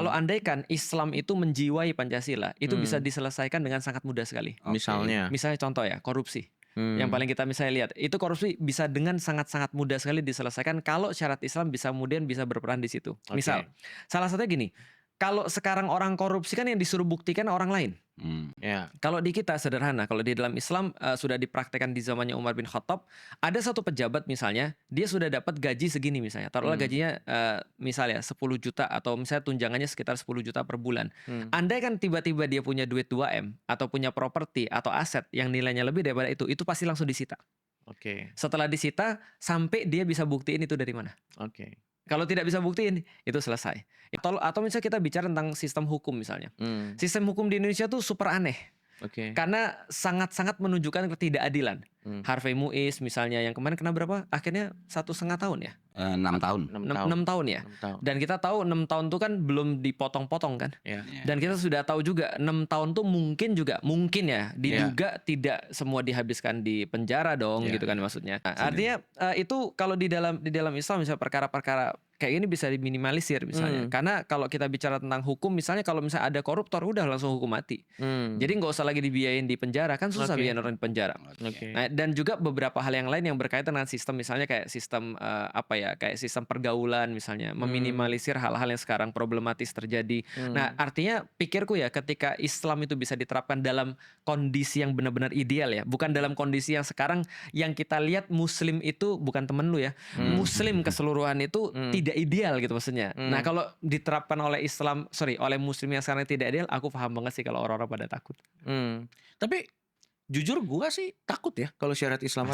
Kalau andaikan Islam itu menjiwai Pancasila, itu bisa diselesaikan dengan sangat mudah sekali. Misalnya. Misalnya contoh ya, korupsi. Yang paling kita misalnya lihat, itu korupsi bisa dengan sangat-sangat mudah sekali diselesaikan kalau syarat Islam bisa kemudian bisa berperan di situ. Misal, salah satunya gini, kalau sekarang orang korupsi kan yang disuruh buktikan orang lain. Ya. Kalau di kita sederhana, kalau di dalam Islam sudah dipraktekkan di zamannya Umar bin Khattab, ada satu pejabat misalnya, dia sudah dapat gaji segini misalnya. Taruhlah gajinya misalnya 10 juta atau misalnya tunjangannya sekitar 10 juta per bulan. Andai kan tiba-tiba dia punya duit 2M atau punya properti atau aset yang nilainya lebih daripada itu pasti langsung disita. Setelah disita, sampai dia bisa buktiin itu dari mana. Kalau tidak bisa buktiin, itu selesai. Atau misalnya kita bicara tentang sistem hukum misalnya. Sistem hukum di Indonesia tuh super aneh. Karena sangat-sangat menunjukkan ketidakadilan. Harvey Muiz misalnya yang kemarin kena berapa? Akhirnya 1,5 tahun ya? 6 tahun. 6 tahun ya? Dan kita tahu 6 tahun tuh kan belum dipotong-potong kan? Dan kita sudah tahu juga 6 tahun tuh mungkin ya diduga tidak semua dihabiskan di penjara dong gitu kan maksudnya. Nah, artinya itu kalau di dalam Islam misalnya perkara-perkara kayak ini bisa diminimalisir misalnya. Karena kalau kita bicara tentang hukum misalnya kalau misalnya ada koruptor udah langsung hukum mati. Jadi nggak usah lagi dibiayain di penjara, kan susah biayain orang di penjara. Nah, dan juga beberapa hal yang lain yang berkaitan dengan sistem misalnya kayak sistem kayak sistem pergaulan misalnya, meminimalisir hal-hal yang sekarang problematis terjadi. Nah, artinya pikirku ya ketika Islam itu bisa diterapkan dalam kondisi yang benar-benar ideal ya, bukan dalam kondisi yang sekarang yang kita lihat Muslim itu bukan temen lu ya, Muslim keseluruhan itu tidak ideal gitu maksudnya. Nah, kalau diterapkan oleh oleh Muslim yang sekarang tidak ideal, aku paham banget sih kalau orang-orang pada takut. Tapi jujur gua sih takut ya kalau syarat Islam